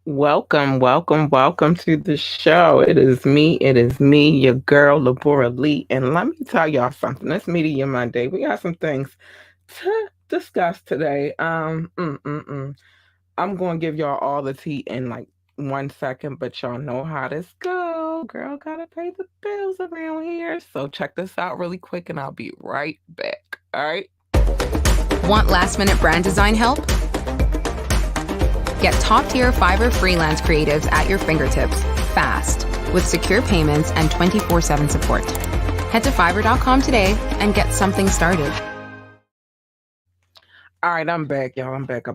Welcome to the show. It is me, your girl, Labora Lee. And let me tell y'all something. It's Media Monday. We got some things to discuss today. I'm going to give y'all all the tea in like 1 second, but y'all know how this go. Girl gotta pay the bills around here. So check this out really quick and I'll be right back. All right. Want last-minute brand design help? Get top-tier Fiverr freelance creatives at your fingertips, fast, with secure payments and 24/7 support. Head to Fiverr.com today and get something started. All right, I'm back, y'all. I'm back.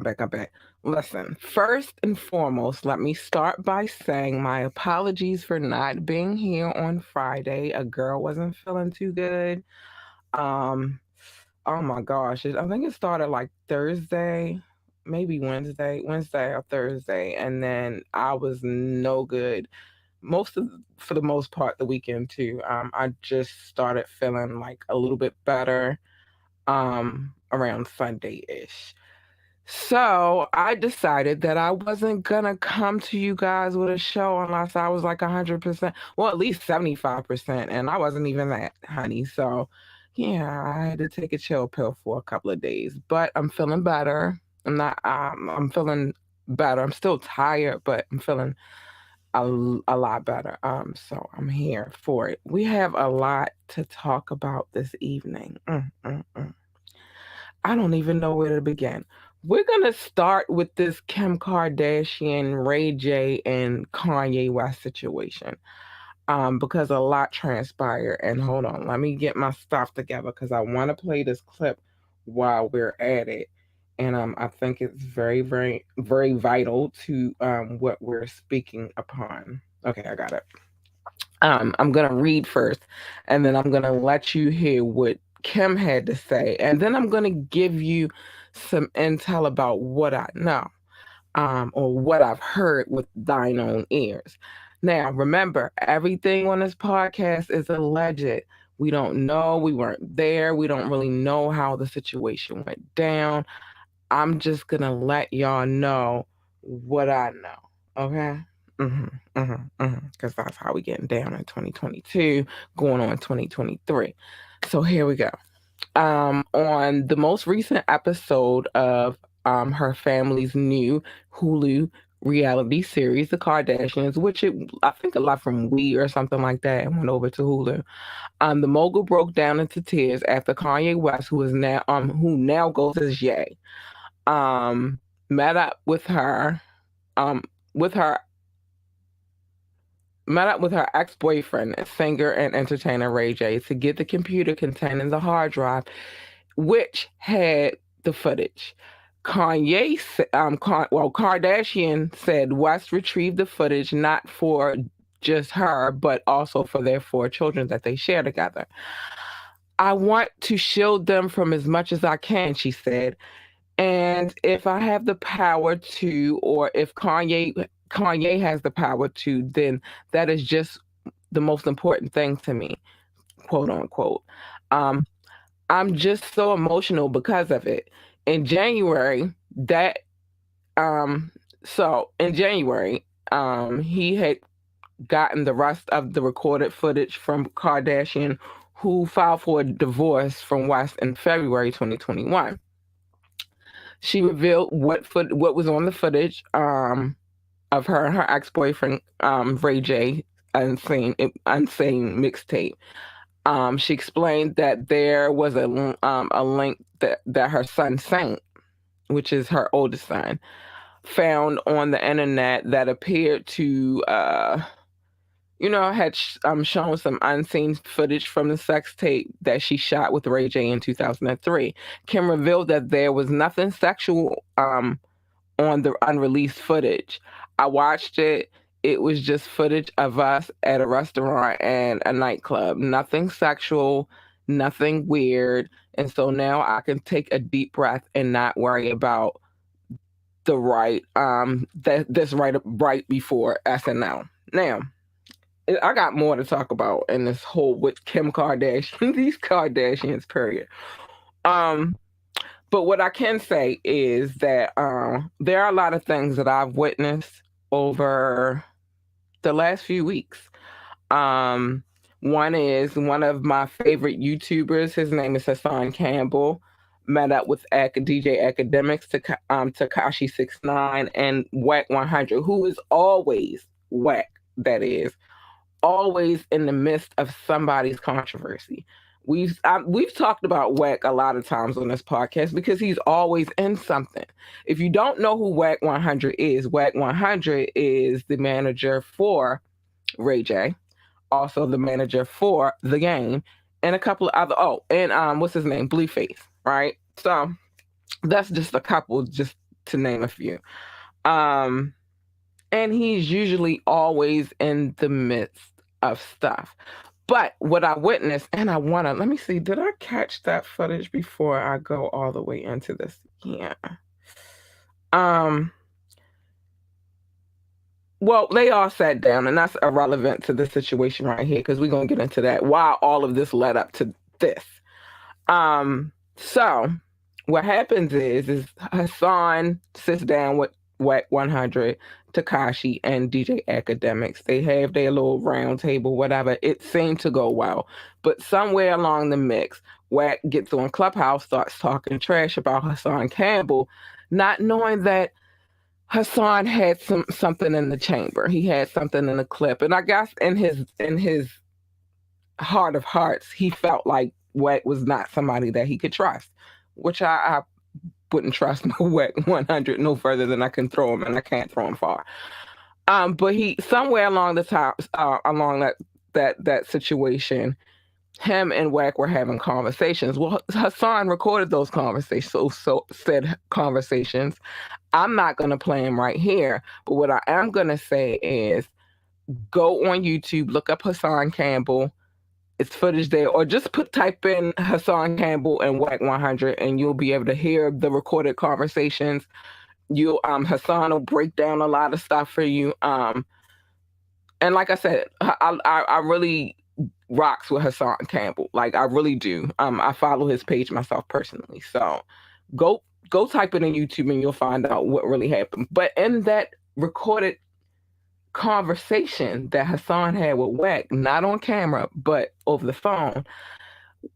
Listen, first and foremost, let me start by saying my apologies for not being here on Friday. A girl wasn't feeling too good. Um, oh my gosh, I think it started like Thursday, maybe Wednesday or Thursday, and then I was no good. For the most part, the weekend too. I just started feeling like a little bit better around Sunday-ish. So I decided that I wasn't gonna come to you guys with a show unless I was like 100%, well, at least 75%, and I wasn't even that, honey. So yeah, I had to take a chill pill for a couple of days, but I'm feeling better. I'm feeling better. I'm still tired, but I'm feeling a lot better. So I'm here for it. We have a lot to talk about this evening. I don't even know where to begin. We're gonna start with this Kim Kardashian, Ray J, and Kanye West situation. Because a lot transpired. And hold on, let me get my stuff together because I want to play this clip while we're at it. And I think it's very vital to what we're speaking upon. Okay, I got it. I'm gonna read first, and then I'm gonna let you hear what Kim had to say, and then I'm gonna give you some intel about what I know, or what I've heard with thine own ears. Now, remember, everything on this podcast is alleged. We don't know. We weren't there. We don't really know how the situation went down. I'm just gonna let y'all know what I know. Okay. Because that's how we getting down in 2022, going on 2023. So here we go. On the most recent episode of her family's new Hulu reality series, The Kardashians, I think a lot from We or something like that, and went over to Hulu. The mogul broke down into tears after Kanye West, who now goes as Ye, met up with her, um, with her met up with her ex-boyfriend, singer and entertainer Ray J, to get the computer containing the hard drive, which had the footage. Kardashian said West retrieved the footage not for just her, but also for their four children that they share together. I want to shield them from as much as I can, she said. And if I have the power to, or if Kanye has the power to, then that is just the most important thing to me, quote unquote. Um, I'm just so emotional because of it. In January, that so in January, he had gotten the rest of the recorded footage from Kardashian, who filed for a divorce from West in February 2021. She revealed what was on the footage of her and her ex boyfriend Ray J Unsane mixtape. She explained that there was a link that her son Saint, which is her oldest son, found on the internet that appeared to had shown some unseen footage from the sex tape that she shot with Ray J in 2003. Kim revealed that there was nothing sexual on the unreleased footage. I watched it. It was just footage of us at a restaurant and a nightclub. Nothing sexual, nothing weird. And so now I can take a deep breath and not worry about the right before SNL. Now, I got more to talk about in this whole with Kim Kardashian, these Kardashians, period. Um, but what I can say is that there are a lot of things that I've witnessed over the last few weeks. Um, One is one of my favorite YouTubers. His name is Hassan Campbell. Met up with DJ Academics, Takashi 69, and Whack 100, who is always Whack. That is always in the midst of somebody's controversy. We've talked about Whack a lot of times on this podcast because he's always in something. If you don't know who Whack 100 is, Whack 100 is the manager for Ray J, also the manager for The Game, and a couple of other. Oh, and what's his name? Blueface, right? So that's just a couple, just to name a few. And he's usually always in the midst of stuff. But what I witnessed, and let me see, did I catch that footage before I go all the way into this? Yeah. Well, they all sat down, and that's irrelevant to the situation right here because we're going to get into that, why all of this led up to this. So what happens is Hassan sits down with Whack 100, Takashi, and DJ Academics. They have their little round table, whatever. It seemed to go well. But somewhere along the mix, Whack gets on Clubhouse, starts talking trash about Hassan Campbell, not knowing that Hassan had something in the chamber. He had something in the clip. And I guess in his heart of hearts, he felt like Whack was not somebody that he could trust, which I wouldn't trust no Whack 100 no further than I can throw him, and I can't throw him far. But he somewhere along the top, along that situation, him and Whack were having conversations. Well, Hassan recorded those conversations, so said conversations. I'm not going to play them right here, but what I am going to say is go on YouTube, look up Hassan Campbell. It's footage there, or just type in Hassan Campbell and Whack 100, and you'll be able to hear the recorded conversations. Hassan will break down a lot of stuff for you. And like I said, I really rocks with Hassan Campbell. Like I really do. I follow his page myself personally. So go type it in YouTube and you'll find out what really happened. But in that recorded conversation that Hassan had with Whack, not on camera, but over the phone,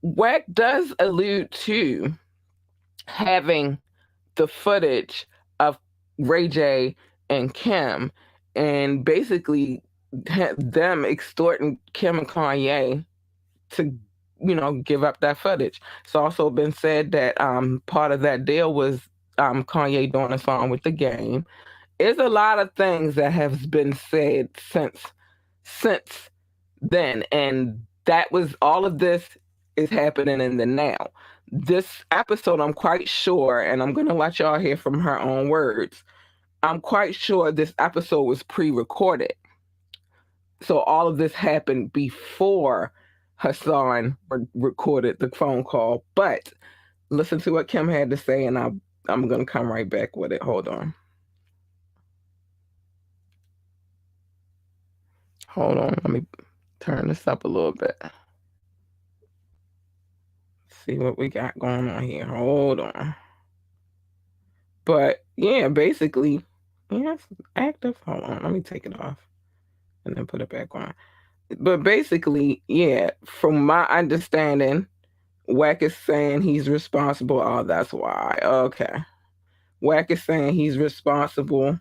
Whack does allude to having the footage of Ray J and Kim and basically them extorting Kim and Kanye to, give up that footage. It's also been said that part of that deal was Kanye doing a song with The Game. There's a lot of things that have been said since then, and that was all of this is happening in the now. This episode, I'm quite sure, and I'm going to let y'all hear from her own words. I'm quite sure this episode was pre-recorded. So all of this happened before Hassan recorded the phone call. But listen to what Kim had to say, and I'm going to come right back with it. Hold on. Hold on. Let me turn this up a little bit. See what we got going on here. Hold on. But yeah, basically, it's active. Hold on. Let me take it off and then put it back on. But basically, yeah, from my understanding, Whack is saying he's responsible. Oh, that's why. Okay. Whack is saying he's responsible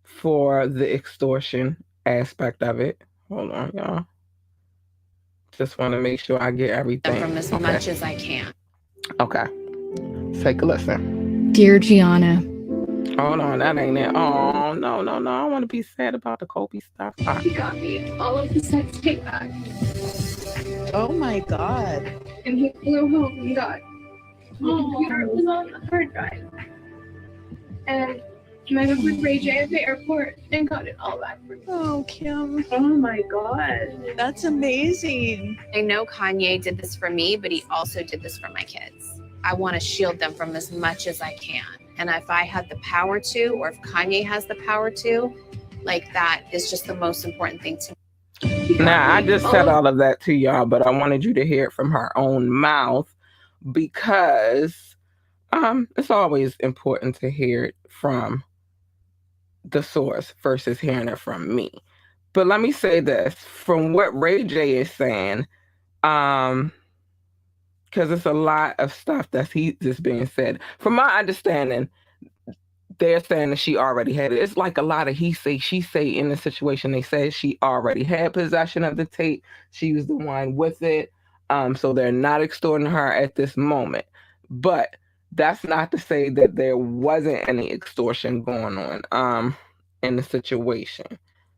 for the extortion aspect of it. Hold on, y'all. Just want to make sure I get everything. From as much as I can. Okay. Take a listen. Dear Gianna. Hold on, that ain't it. Oh, no. I want to be sad about the Kobe stuff. He got me all of the sex tape back. Oh my God. And he flew home and got the computer was on the hard drive. And I met up with Ray J at the airport and got it all back for me. Oh, Kim. Oh my God. That's amazing. I know Kanye did this for me, but he also did this for my kids. I want to shield them from as much as I can. And if I had the power to, or if Kanye has the power to, like that is just the most important thing to me. Now, I just said all of that to y'all, but I wanted you to hear it from her own mouth because it's always important to hear it from the source versus hearing it from me. But let me say this from what Ray J is saying, because it's a lot of stuff that's just being said. From my understanding, they're saying that she already had it. It's like a lot of he say, she say in the situation. They said she already had possession of the tape. She was the one with it. So they're not extorting her at this moment. But that's not to say that there wasn't any extortion going on in the situation.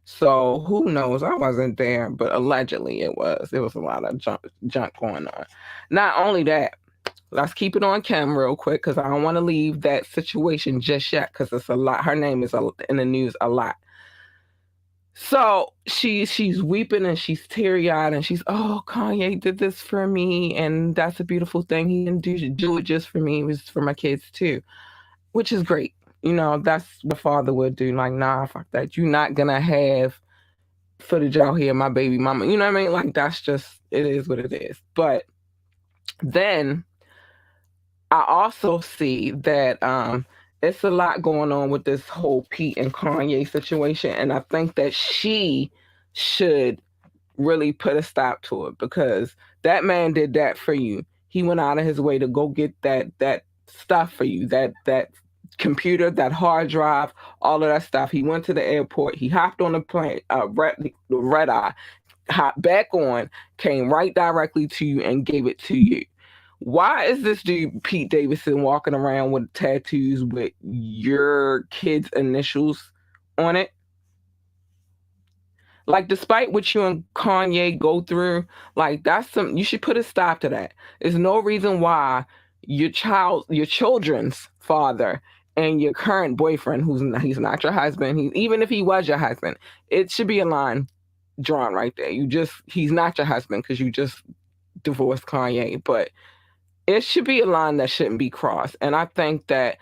So who knows? I wasn't there, but allegedly it was. There was a lot of junk going on. Not only that, let's keep it on Kim real quick because I don't want to leave that situation just yet because it's a lot. Her name is in the news a lot. So she's weeping and she's teary-eyed and she's, oh, Kanye did this for me and that's a beautiful thing. He didn't do it just for me. It was for my kids too, which is great. You know, that's what a father would do. Like, nah, fuck that. You're not going to have footage out here, my baby mama. You know what I mean? Like, that's just, it is what it is. But then I also see that it's a lot going on with this whole Pete and Kanye situation. And I think that she should really put a stop to it because that man did that for you. He went out of his way to go get that stuff for you, that computer, that hard drive, all of that stuff. He went to the airport. He hopped on the plane, red eye, hopped back on, came right directly to you and gave it to you. Why is this dude, Pete Davidson, walking around with tattoos with your kid's initials on it? Like, despite what you and Kanye go through, like, you should put a stop to that. There's no reason why your children's father and your current boyfriend, he's not your husband, even if he was your husband, it should be a line drawn right there. He's not your husband because you just divorced Kanye, but it should be a line that shouldn't be crossed. And I think that,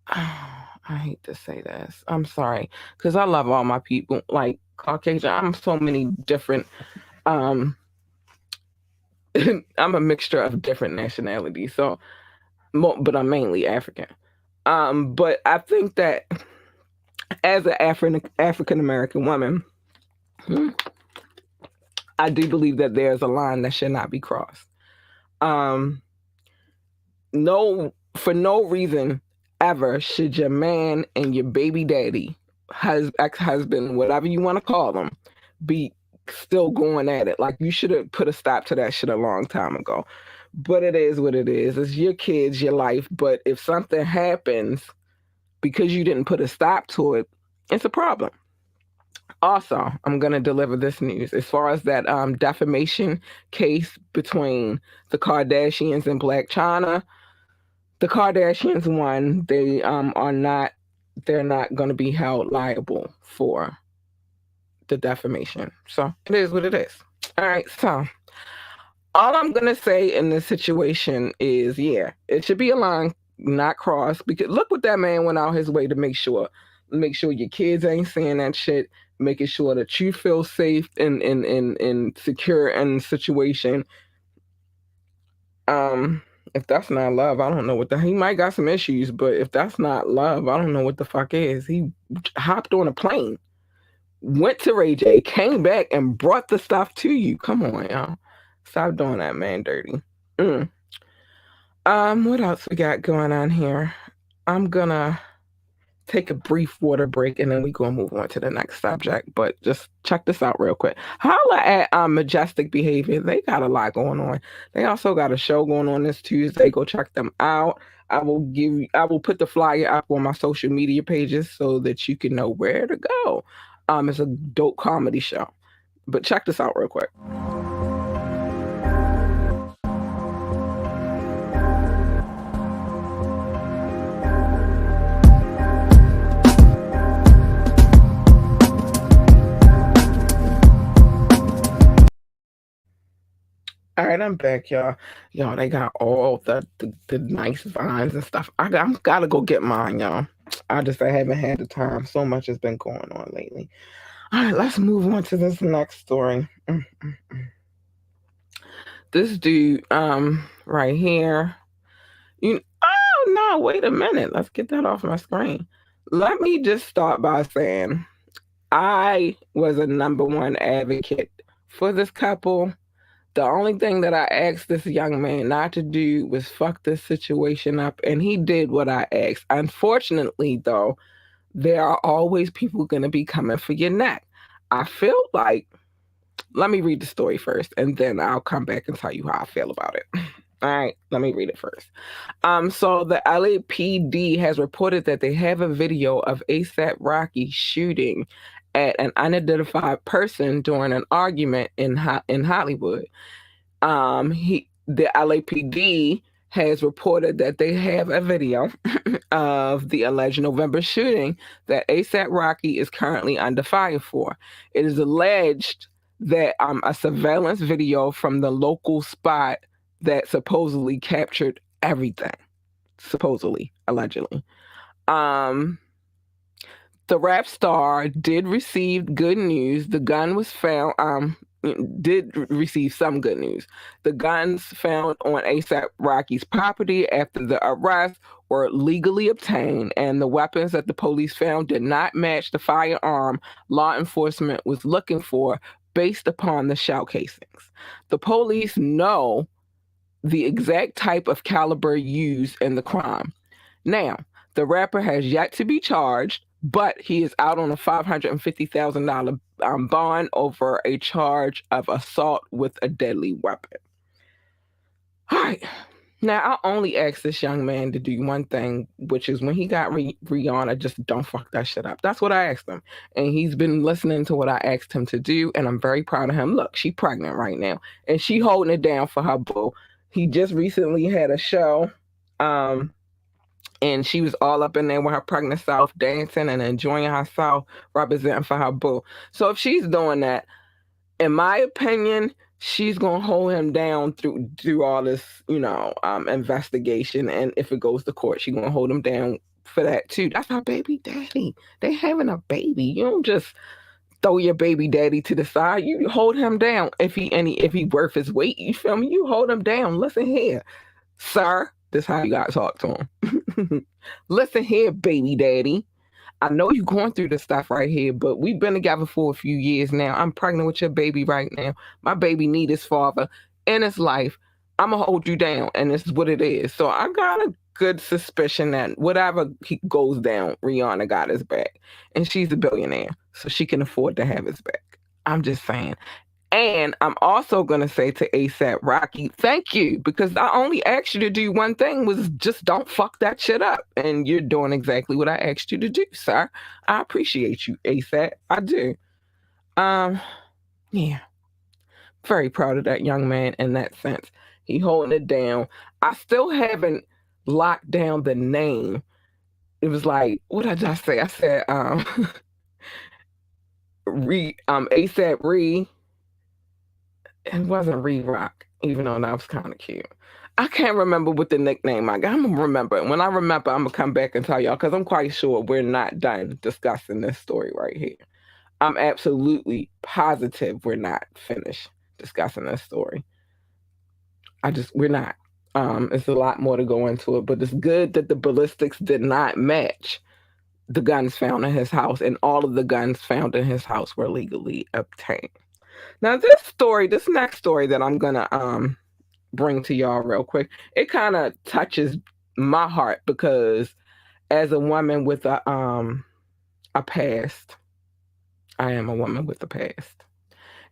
I hate to say this, I'm sorry, because I love all my people, like Caucasian, I'm so many different, I'm a mixture of different nationalities, so, but I'm mainly African. But I think that as an African-American woman, I do believe that there's a line that should not be crossed. For no reason ever should your man and your baby daddy, ex-husband, whatever you want to call them, be still going at it. Like, you should have put a stop to that shit a long time ago. But it is what it is. It's your kids, your life. But if something happens because you didn't put a stop to it, it's a problem. Also, I'm going to deliver this news. As far as that defamation case between the Kardashians and Blac Chyna, the Kardashians won. They're not going to be held liable for the defamation. So it is what it is. All right, so all I'm going to say in this situation is, yeah, it should be a line not crossed, because look what that man went out his way to make sure your kids ain't seeing that shit, making sure that you feel safe and secure in the situation. If that's not love, I don't know what he might got some issues, but if that's not love, I don't know what the fuck is. He hopped on a plane, went to Ray J, came back and brought the stuff to you. Come on, y'all. Stop doing that man dirty. What else we got going on here? I'm gonna take a brief water break and then we're gonna move on to the next subject. But just check this out real quick. Holla at Majestic Behavior. They got a lot going on. They also got a show going on this Tuesday. Go check them out. I will put the flyer up on my social media pages so that you can know where to go. It's a dope comedy show. But check this out real quick. All right, I'm back, y'all. Y'all, they got all the nice vines and stuff. I'm gotta go get mine, y'all. I haven't had the time. So much has been going on lately. All right, let's move on to this next story. This dude, right here. Oh no, wait a minute. Let's get that off my screen. let me just start by saying I was a number one advocate for this couple. The only thing that I asked this young man not to do was fuck this situation up, and he did what I asked. Unfortunately, though, there are always people going to be coming for your neck. I feel like, let me read the story first, and then I'll come back and tell you how I feel about it. All right, let me read it first. So the LAPD has reported that they have a video of ASAP Rocky shooting at an unidentified person during an argument in Hollywood. The LAPD has reported that they have a video of the alleged November shooting that ASAP Rocky is currently under fire for. It is alleged that a surveillance video from the local spot that supposedly captured everything. Supposedly, allegedly. The rap star did receive good news. The gun was found, did receive some good news. The guns found on ASAP Rocky's property after the arrest were legally obtained, and the weapons that the police found did not match the firearm law enforcement was looking for based upon the shell casings. The police know the exact type of caliber used in the crime. Now, the rapper has yet to be charged, but he is out on a $550,000 bond over a charge of assault with a deadly weapon. All right. Now, I only asked this young man to do one thing, which is when he got Rihanna, just don't fuck that shit up. That's what I asked him. And he's been listening to what I asked him to do, and I'm very proud of him. Look, she's pregnant right now, and she holding it down for her boo. He just recently had a show, and she was all up in there with her pregnant self, dancing and enjoying herself, representing for her boo. So if she's doing that, in my opinion, she's gonna hold him down through all this, investigation. And if it goes to court, she's gonna hold him down for that too. That's her baby daddy. They having a baby. You don't just throw your baby daddy to the side. You hold him down if he worth his weight. You feel me? You hold him down. Listen here, sir. This is how you gotta talk to him. Listen here, baby daddy. I know you're going through this stuff right here, but we've been together for a few years now. I'm pregnant with your baby right now. My baby need his father in his life. I'm going to hold you down, and this is what it is. So I got a good suspicion that whatever he goes down, Rihanna got his back. And she's a billionaire, so she can afford to have his back. I'm just saying. And I'm also going to say to ASAP Rocky, thank you, because I only asked you to do one thing, was just don't fuck that shit up. And you're doing exactly what I asked you to do, sir. I appreciate you, ASAP. I do. Yeah. Very proud of that young man in that sense. He holding it down. I still haven't locked down the name. It was like, what did I say? I said, ASAP Re. It wasn't Re-Rock, even though that was kind of cute. I can't remember what the nickname I got. I'm going to remember. When I remember, I'm going to come back and tell y'all, because I'm quite sure we're not done discussing this story right here. I'm absolutely positive we're not finished discussing this story. We're not. It's a lot more to go into it, but it's good that the ballistics did not match the guns found in his house, and all of the guns found in his house were legally obtained. Now, this next story that I'm gonna bring to y'all real quick, it kind of touches my heart because as a woman with a past, I am a woman with a past.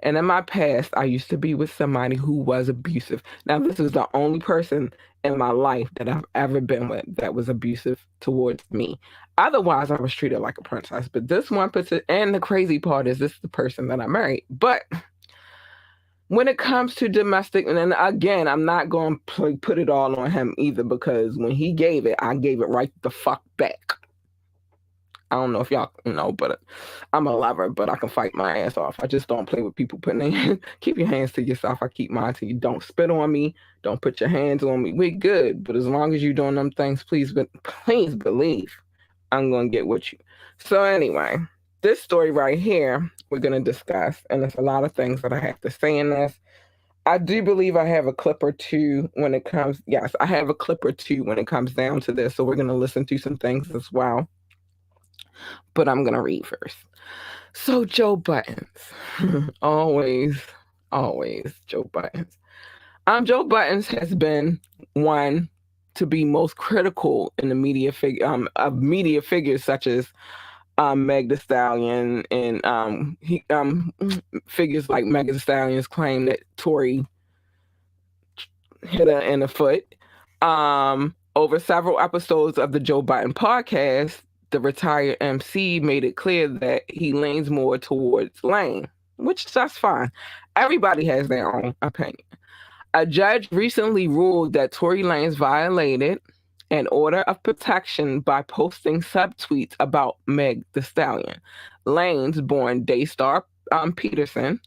And in my past, I used to be with somebody who was abusive. Now, this is the only person in my life that I've ever been with that was abusive towards me. Otherwise, I was treated like a princess. But this one person, and the crazy part is this is the person that I married. But when it comes to domestic, and then again, I'm not going to put it all on him either, because when he gave it, I gave it right the fuck back. I don't know if y'all know, but I'm a lover, but I can fight my ass off. I just don't play with people putting their keep your hands to yourself. I keep mine to you. Don't spit on me. Don't put your hands on me. We're good. But as long as you're doing them things, please believe I'm going to get with you. So anyway, this story right here, we're going to discuss, and there's a lot of things that I have to say in this. I do believe I have a clip or two when it comes. Yes, I have a clip or two when it comes down to this. So we're going to listen to some things as well. but I'm gonna read first. So Joe Buttons, always Joe Buttons. Joe Buttons has been one to be most critical in the media of media figures such as Meg Thee Stallion and figures like Meg Thee Stallion's claim that Tory hit her in the foot. Over several episodes of the Joe Biden podcast, the retired MC made it clear that he leans more towards Lane, which that's fine. Everybody has their own opinion. A judge recently ruled that Tory Lanez violated an order of protection by posting subtweets about Meg Thee Stallion. Lanez, born Daystar Peterson,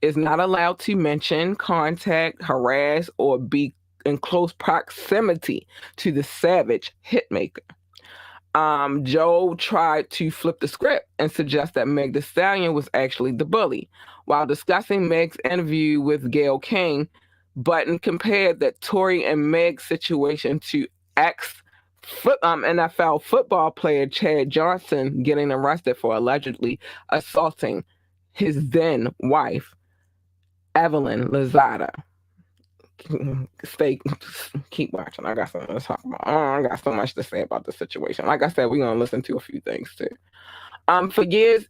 is not allowed to mention, contact, harass, or be in close proximity to the savage hitmaker. Joe tried to flip the script and suggest that Meg Thee Stallion was actually the bully. While discussing Meg's interview with Gayle King, Button compared that Tory and Meg's situation to NFL football player Chad Johnson getting arrested for allegedly assaulting his then wife, Evelyn Lozada. Keep watching. I got something to talk about. I got so much to say about the situation. Like I said, we're gonna listen to a few things too. For years,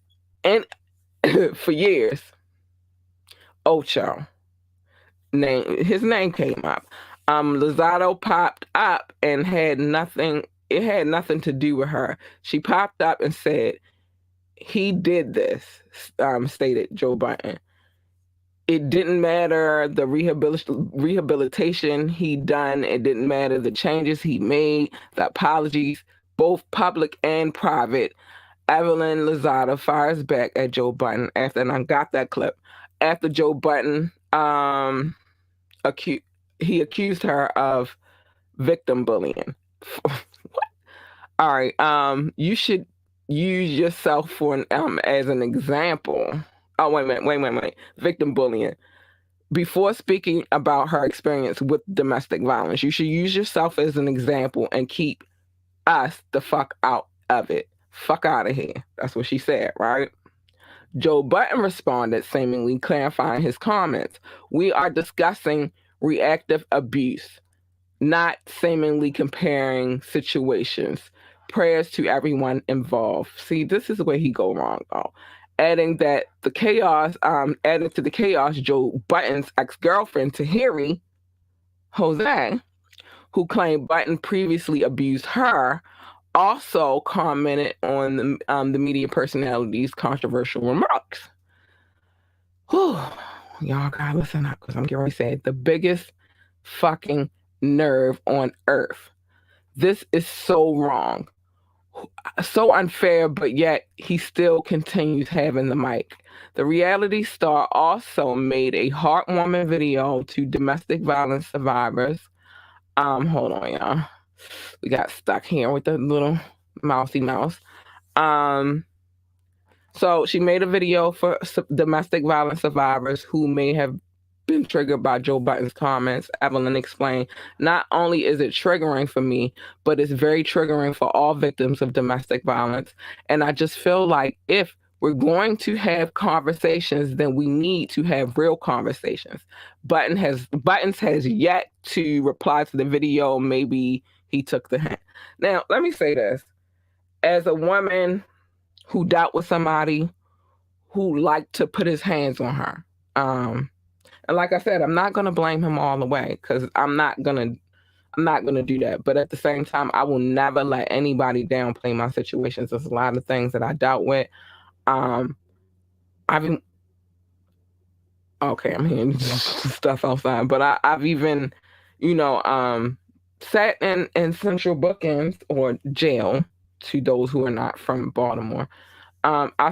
Ocho his name came up. Lozada popped up and had nothing. It had nothing to do with her. She popped up and said, "He did this," stated Joe Biden. It didn't matter the rehabilitation he done. It didn't matter the changes he made, the apologies, both public and private. Evelyn Lozada fires back at Joe Biden after, and I got that clip, after Joe Biden he accused her of victim bullying. What? All right. You should use yourself for as an example. Oh, wait a minute. Victim bullying. Before speaking about her experience with domestic violence, you should use yourself as an example and keep us the fuck out of it. Fuck out of here. That's what she said, right? Joe Biden responded, seemingly clarifying his comments. We are discussing reactive abuse, not seemingly comparing situations. Prayers to everyone involved. See, this is where he go wrong, though. Adding to the chaos, Joe Button's ex-girlfriend, Tahiri Jose, who claimed Button previously abused her, also commented on the media personality's controversial remarks. Whew. Y'all gotta listen up because I'm getting ready to say the biggest fucking nerve on earth. This is so wrong. So unfair, but yet he still continues having the mic. The reality star also made a heartwarming video to domestic violence survivors. Hold on, y'all. We got stuck here with the little mousy mouse. So she made a video for domestic violence survivors who may have been triggered by Joe Biden's comments. Evelyn explained, not only is it triggering for me, but it's very triggering for all victims of domestic violence. And I just feel like if we're going to have conversations, then we need to have real conversations. Buttons has yet to reply to the video. Maybe he took the hint. Now, let me say this. As a woman who dealt with somebody who liked to put his hands on her, and like I said, I'm not going to blame him all the way because I'm not going to do that. But at the same time, I will never let anybody downplay my situations. There's a lot of things that I dealt with. I'm hearing stuff outside, but I've even, sat in central bookings or jail, to those who are not from Baltimore. I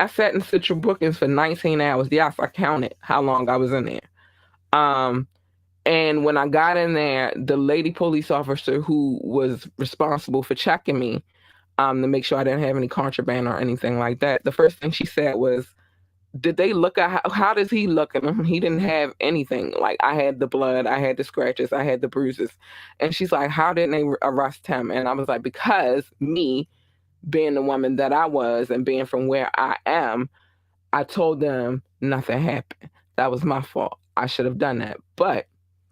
sat in central bookings for 19 hours. Yes, I counted how long I was in there. And when I got in there, the lady police officer who was responsible for checking me to make sure I didn't have any contraband or anything like that, the first thing she said was, did they look at how does he look at him? He didn't have anything. Like, I had the blood, I had the scratches, I had the bruises. And she's like, how didn't they arrest him? And I was like, because me being the woman that I was and being from where I am, I told them nothing happened. That was my fault. I should have done that. But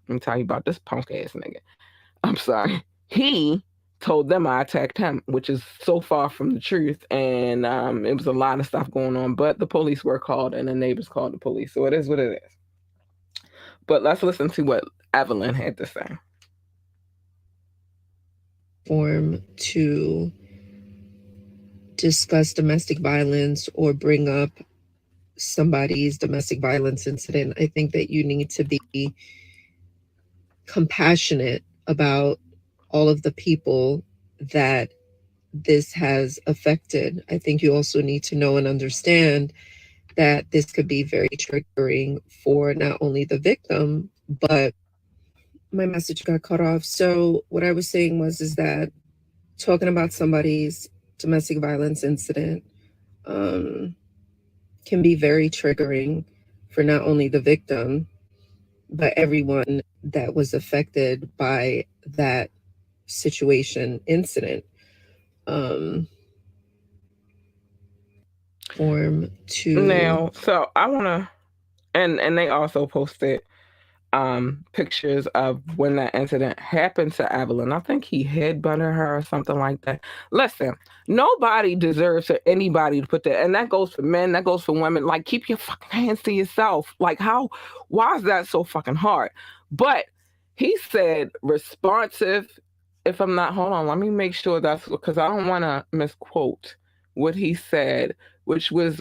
let me tell you about this punk ass nigga. I'm sorry. He told them I attacked him, which is so far from the truth. And it was a lot of stuff going on. But the police were called and the neighbors called the police. So it is what it is. But let's listen to what Evelyn had to say. To discuss domestic violence or bring up somebody's domestic violence incident. I think that you need to be compassionate about all of the people that this has affected. I think you also need to know and understand that this could be very triggering for not only the victim, but my message got cut off. So what I was saying is that talking about somebody's domestic violence incident can be very triggering for not only the victim, but everyone that was affected by that incident. Now, so I want to, and they also posted pictures of when that incident happened to Evelyn. I think he headbutted her or something like that. Listen, nobody deserves for anybody to put that, and that goes for men, that goes for women. Like, keep your fucking hands to yourself. Like, why is that so fucking hard? But he said responsive. If I'm not, hold on, let me make sure that's, because I don't want to misquote what he said, which was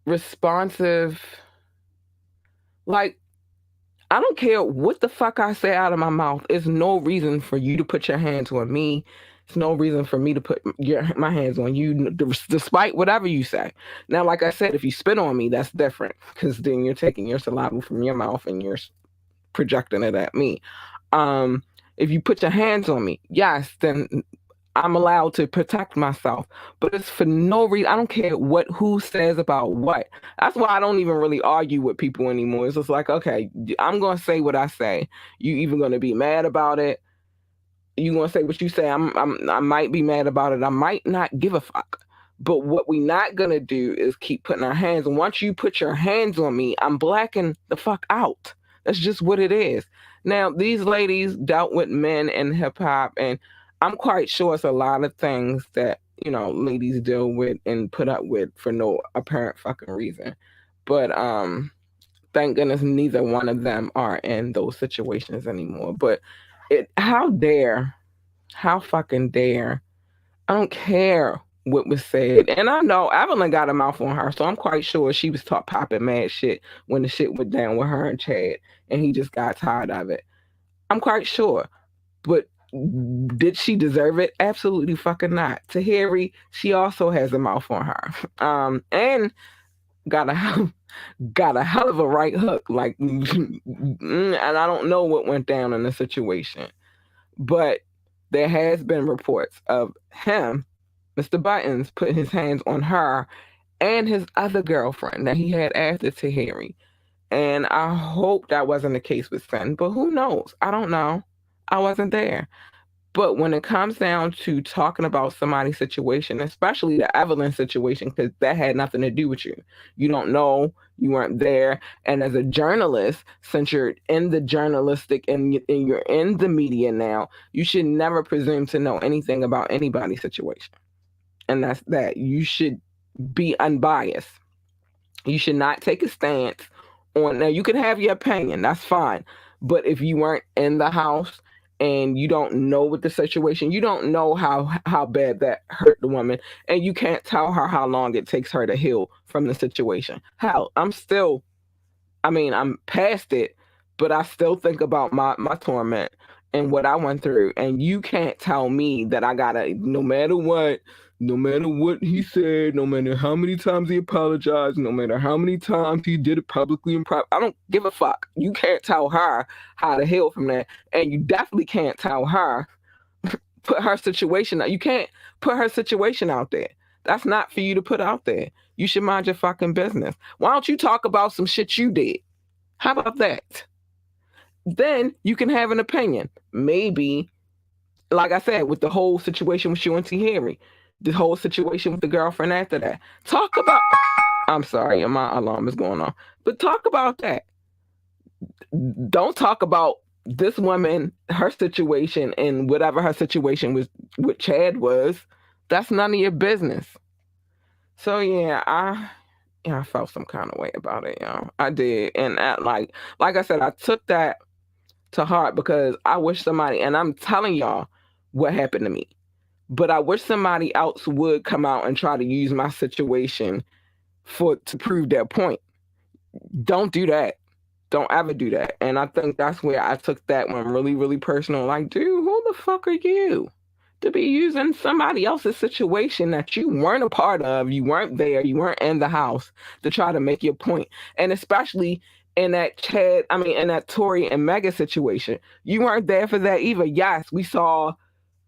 responsive. Like, I don't care what the fuck I say out of my mouth. There's no reason for you to put your hands on me. There's no reason for me to put my hands on you, despite whatever you say. Now, like I said, if you spit on me, that's different, because then you're taking your saliva from your mouth and you're projecting it at me. If you put your hands on me, yes, then I'm allowed to protect myself, but it's for no reason. I don't care who says about what. That's why I don't even really argue with people anymore. It's just like, okay, I'm going to say what I say. You even going to be mad about it. You going to say what you say. I might be mad about it. I might not give a fuck. But what we not going to do is keep putting our hands on. Once you put your hands on me, I'm blacking the fuck out. That's just what it is. Now, these ladies dealt with men in hip hop, and I'm quite sure it's a lot of things that, ladies deal with and put up with for no apparent fucking reason. But thank goodness neither one of them are in those situations anymore. But how fucking dare. I don't care what was said. And I know Evelyn got a mouth on her, so I'm quite sure she was popping mad shit when the shit went down with her and Chad, and he just got tired of it. I'm quite sure. But did she deserve it? Absolutely fucking not. Tahiri, she also has a mouth on her. And got a hell of a right hook. Like, and I don't know what went down in the situation. But there has been reports of him, Mr. Buttons, putting his hands on her and his other girlfriend that he had after Tahiri. And I hope that wasn't the case with Sin, but who knows? I don't know. I wasn't there. But when it comes down to talking about somebody's situation, especially the Evelyn situation, because that had nothing to do with you. You don't know, you weren't there. And as a journalist, since you're in the journalistic and you're in the media now, you should never presume to know anything about anybody's situation. And that's that. You should be unbiased. You should not take a stance on, now you can have your opinion, that's fine. But if you weren't in the house and you don't know what the situation, you don't know how bad that hurt the woman, and you can't tell her how long it takes her to heal from the situation. Hell, I'm past it, but I still think about my torment and what I went through. And you can't tell me that I gotta, no matter what he said, no matter how many times he apologized, no matter how many times he did it publicly and private, I don't give a fuck. You can't tell her how to heal from that. And you definitely can't tell her, put her situation out. You can't put her situation out there. That's not for you to put out there. You should mind your fucking business. Why don't you talk about some shit you did? How about that? Then you can have an opinion. Maybe, like I said, with the whole situation with you and T. Henry, the whole situation with the girlfriend after that. Talk about. I'm sorry, my alarm is going on, but talk about that. Don't talk about this woman, her situation, and whatever her situation was with Chad was. That's none of your business. So yeah, I felt some kind of way about it, y'all. I did, and like I said, I took that to heart because I wish somebody, and I'm telling y'all what happened to me, but I wish somebody else would come out and try to use my situation to prove their point. Don't do that. Don't ever do that. And I think that's where I took that one really, really personal. Like, dude, who the fuck are you to be using somebody else's situation that you weren't a part of, you weren't there, you weren't in the house to try to make your point? And especially in that in that Tory and Megan situation, you weren't there for that either. Yes, we saw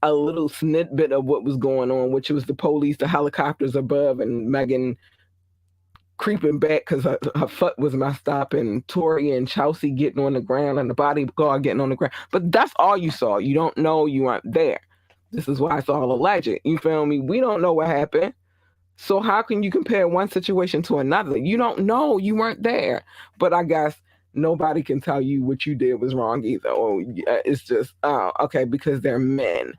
a little snippet of what was going on, which was the police, the helicopters above, and Megan creeping back because her foot was messed up, and Tori and Chelsea getting on the ground and the bodyguard getting on the ground. But that's all you saw. You don't know, you weren't there. This is why it's all alleged. You feel me? We don't know what happened. So how can you compare one situation to another? You don't know. You weren't there. But I guess nobody can tell you what you did was wrong either. Oh, it's just, okay, because they're men,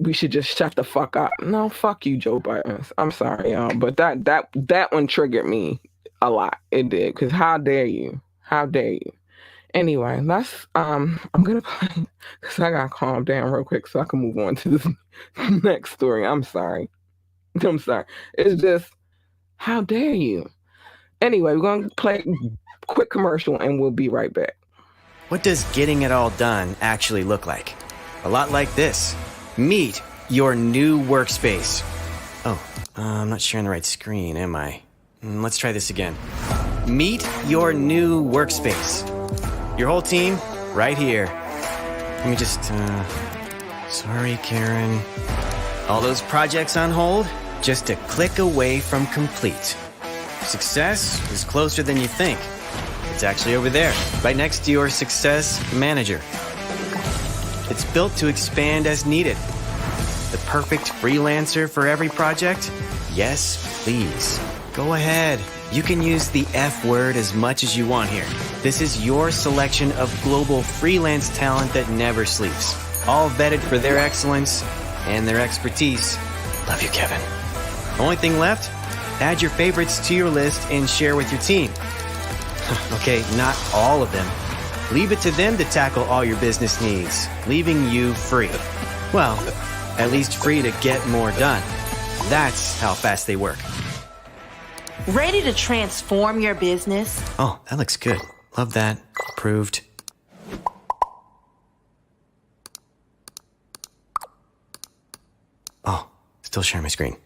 we should just shut the fuck up. No, fuck you, Joe Biden. I'm sorry, y'all, but that one triggered me a lot. It did, because how dare you? How dare you? Anyway, I'm gonna play because I gotta calm down real quick so I can move on to this next story. I'm sorry. It's just, how dare you? Anyway, we're gonna play a quick commercial and we'll be right back. What does getting it all done actually look like? A lot like this. Meet your new workspace. Oh, I'm not sharing the right screen, am I? Let's try this again. Meet your new workspace. Your whole team, right here. Let me just, sorry, Karen. All those projects on hold, just a click away from complete. Success is closer than you think. It's actually over there, right next to your Success Manager. It's built to expand as needed. The perfect freelancer for every project? Yes, please. Go ahead. You can use the F word as much as you want here. This is your selection of global freelance talent that never sleeps. All vetted for their excellence and their expertise. Love you, Kevin. Only thing left? Add your favorites to your list and share with your team. Okay, not all of them. Leave it to them to tackle all your business needs, leaving you free. Well, at least free to get more done. That's how fast they work. Ready to transform your business? Oh, that looks good. Love that. Approved. Oh, still sharing my screen.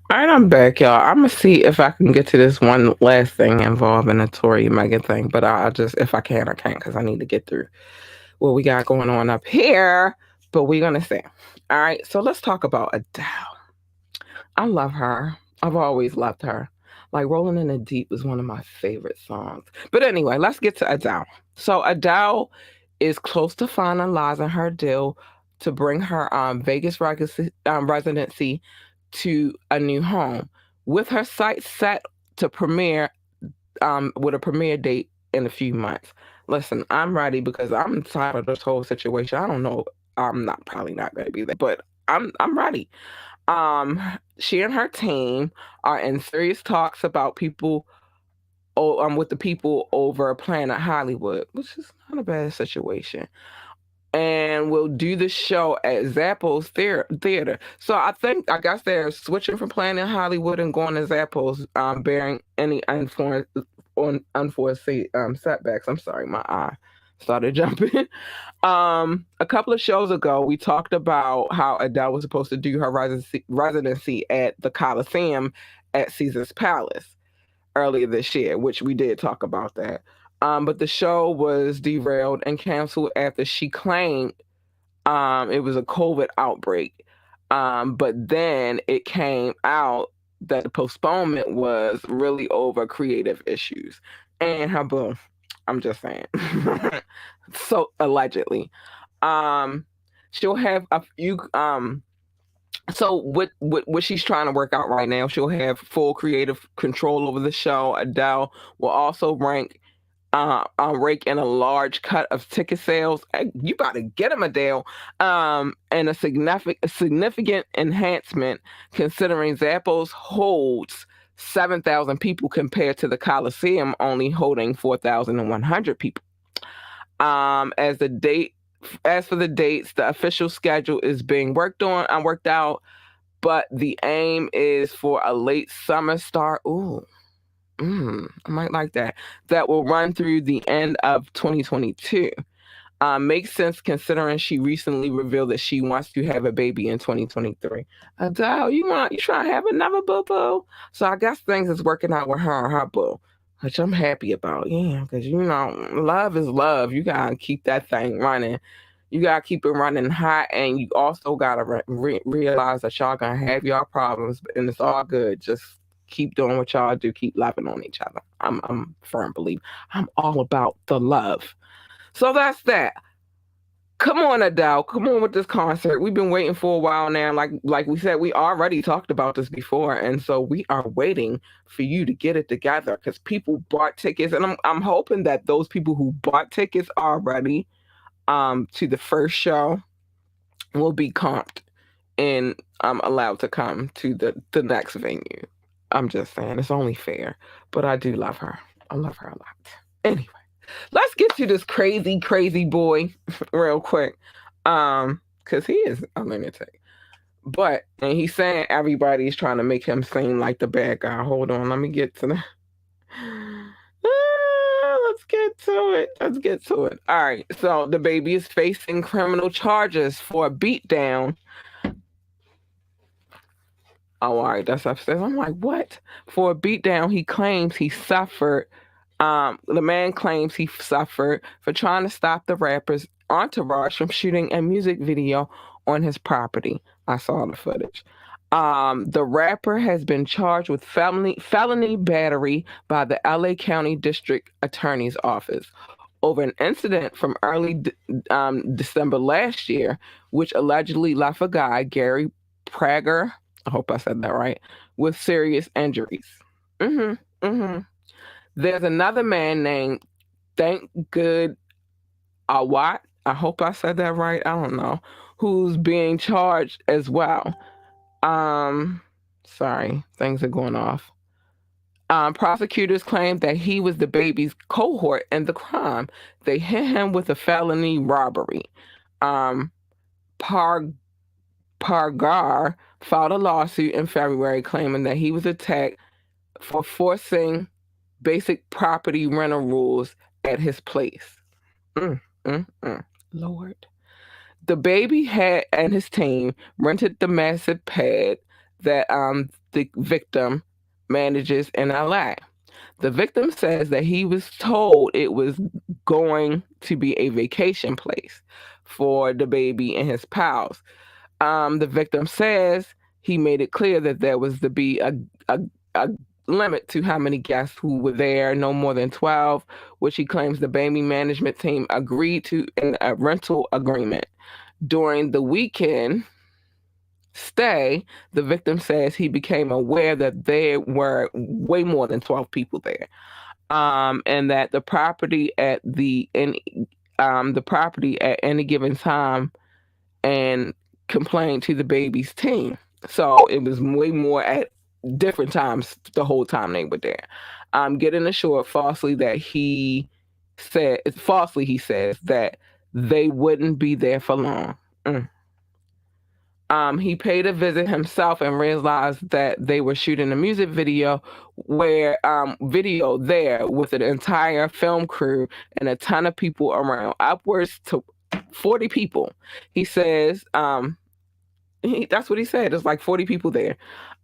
All right, I'm back, y'all. I'm gonna see if I can get to this one last thing involving the Tory and Megan thing, but I'll just, if I can, I can't, because I need to get through what we got going on up here. But we're gonna see. All right, so let's talk about Adele. I love her. I've always loved her. Like, Rolling in the Deep was one of my favorite songs. But anyway, let's get to Adele. So Adele is close to finalizing her deal to bring her Vegas residency to a new home, with her site set to premiere with a premiere date in a few months. Listen, I'm ready because I'm tired of this whole situation. I don't know. I'm probably not going to be there, but I'm ready. She and her team are in serious talks about with the people over Planet Hollywood, which is not a bad situation. And we'll do the show at Zappos Theater. So I guess they're switching from Planet Hollywood and going to Zappos, bearing any unforeseen setbacks. I'm sorry, my eye started jumping. A couple of shows ago, we talked about how Adele was supposed to do her residency at the Coliseum at Caesar's Palace earlier this year, which we did talk about that. But the show was derailed and canceled after she claimed it was a COVID outbreak. But then it came out that the postponement was really over creative issues. And her boo, I'm just saying. So allegedly. She'll have a few so what she's trying to work out right now, she'll have full creative control over the show. Adele will also rake in a large cut of ticket sales. Hey, you got to get them, Adele. And a significant enhancement considering Zappos holds 7,000 people compared to the Coliseum only holding 4,100 people. As for the dates, the official schedule is being worked out, but the aim is for a late summer start. Ooh. I might like that. That will run through the end of 2022. Makes sense considering she recently revealed that she wants to have a baby in 2023. Adele, you trying to have another boo-boo? So I guess things is working out with her and her boo, which I'm happy about. Yeah, because love is love. You gotta keep that thing running. You gotta keep it running hot, and you also gotta realize that y'all gonna have y'all problems, and it's all good. Just keep doing what y'all do. Keep loving on each other. I'm a firm believer. I'm all about the love. So that's that. Come on, Adele. Come on with this concert. We've been waiting for a while now. Like we said, we already talked about this before, and so we are waiting for you to get it together because people bought tickets, and I'm hoping that those people who bought tickets already to the first show will be comped and allowed to come to the next venue. I'm just saying, it's only fair, but I do love her. I love her a lot. Anyway, let's get to this crazy, crazy boy real quick, because he is a lunatic. And he's saying everybody's trying to make him seem like the bad guy. Hold on, let me get to the... Let's get to it. All right, so the baby is facing criminal charges for a beatdown. Oh, all right, that's upstairs. I'm like, what? For a beatdown he claims he suffered. The man claims he suffered for trying to stop the rapper's entourage from shooting a music video on his property. I saw the footage. The rapper has been charged with felony battery by the LA County District Attorney's Office over an incident from early December last year, which allegedly left a guy, Gary Prager, I hope I said that right, with serious injuries. There's another man named Thankgood Awat, I hope I said that right, I don't know, who's being charged as well. Sorry, things are going off. Prosecutors claim that he was the baby's cohort in the crime. They hit him with a felony robbery. Pargar filed a lawsuit in February claiming that he was attacked for forcing basic property rental rules at his place. Lord. The baby and his team rented the massive pad that the victim manages in LA. The victim says that he was told it was going to be a vacation place for the baby and his pals. The victim says he made it clear that there was to be a limit to how many guests who were there, no more than 12, which he claims the baby management team agreed to in a rental agreement. During the weekend stay, the victim says he became aware that there were way more than 12 people there, and that the property at any given time, and complained to the baby's team. So it was way more at different times the whole time they were there. Getting assured falsely he says that they wouldn't be there for long. He paid a visit himself and realized that they were shooting a music video there with an entire film crew and a ton of people around, upwards to 40 people. He says, that's what he said. There's like 40 people there.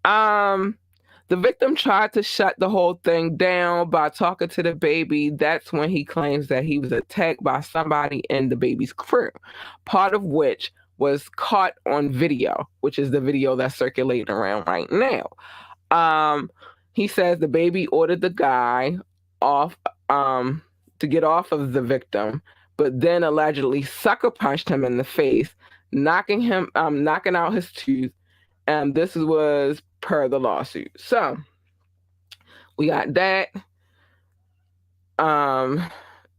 The victim tried to shut the whole thing down by talking to the baby. That's when he claims that he was attacked by somebody in the baby's crew, part of which was caught on video, which is the video that's circulating around right now. He says the baby ordered the guy off to get off of the victim, but then allegedly sucker punched him in the face, knocking out his tooth. And this was per the lawsuit. So we got that.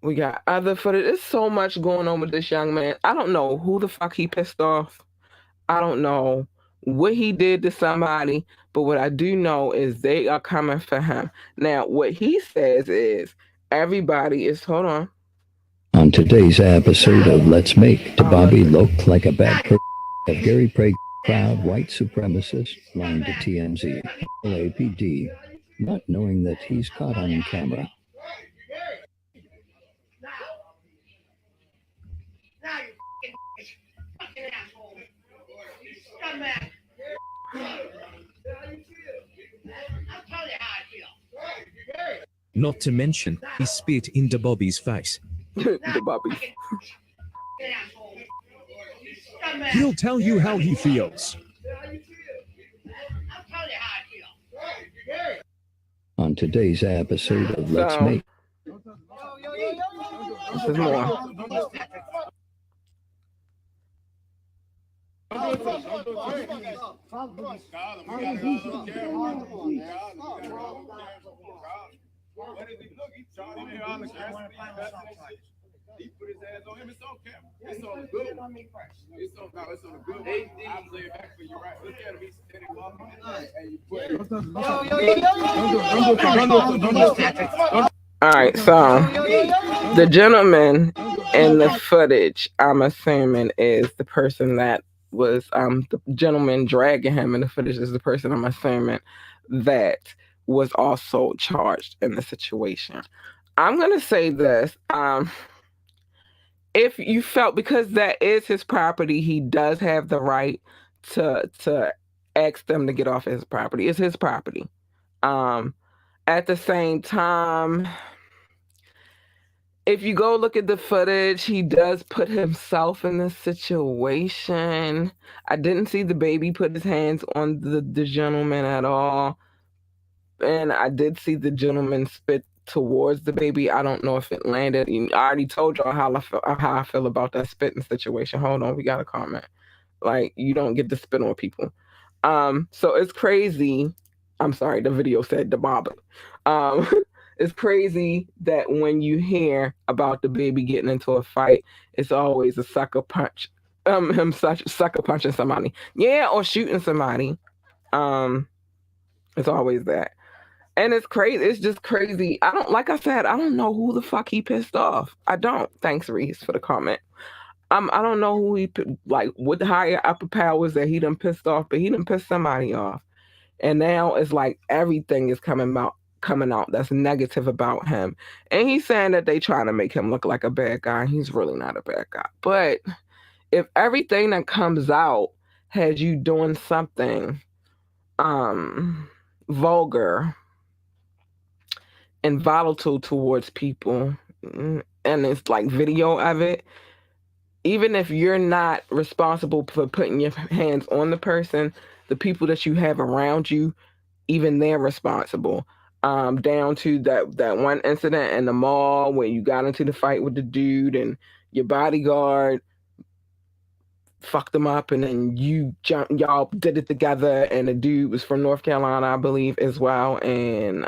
We got other footage. There's so much going on with this young man. I don't know who the fuck he pissed off. I don't know what he did to somebody, but what I do know is they are coming for him. Now, what he says is everybody is, hold on. On today's episode of Let's Make Bobby Look Like a Bad Person, of Gary Prague, proud white supremacist, lying to TMZ, LAPD, not knowing that he's caught on camera. Not to mention, he spit into Bobby's face. The Bobby. He'll tell you how he feels. On today's episode of Let's Make. This is more. What is he? Look, he's trying to on the camera. He put his hands on him. It's on camera. It's on the good one. It's on the good one. I'll play it back for you, right? Look at him. He's standing walking. And you put All right, so the gentleman in the footage, I'm assuming, is the person that was the gentleman dragging him in the footage is the person I'm assuming that was also charged in the situation. I'm going to say this. If you felt, because that is his property, he does have the right to ask them to get off his property. It's his property. At the same time, if you go look at the footage, he does put himself in this situation. I didn't see the baby put his hands on the gentleman at all. And I did see the gentleman spit towards the baby. I don't know if it landed. I already told y'all how I feel about that spitting situation. Hold on, we got a comment. Like, you don't get to spit on people. So it's crazy. I'm sorry, the video said the Bobby. It's crazy that when you hear about the baby getting into a fight, it's always a sucker punch. Sucker punching somebody. Yeah, or shooting somebody. It's always that. And it's crazy. It's just crazy. Like I said, I don't know who the fuck he pissed off. I don't. Thanks, Reese, for the comment. I don't know who what higher upper powers that he done pissed off, but he done pissed somebody off. And now it's like everything is coming out that's negative about him. And he's saying that they trying to make him look like a bad guy. He's really not a bad guy. But if everything that comes out has you doing something vulgar and volatile towards people, and it's like video of it, even if you're not responsible for putting your hands on the person, the people that you have around you, even they're responsible. Down to that one incident in the mall where you got into the fight with the dude and your bodyguard fucked him up, and then y'all did it together, and the dude was from North Carolina, I believe, as well. And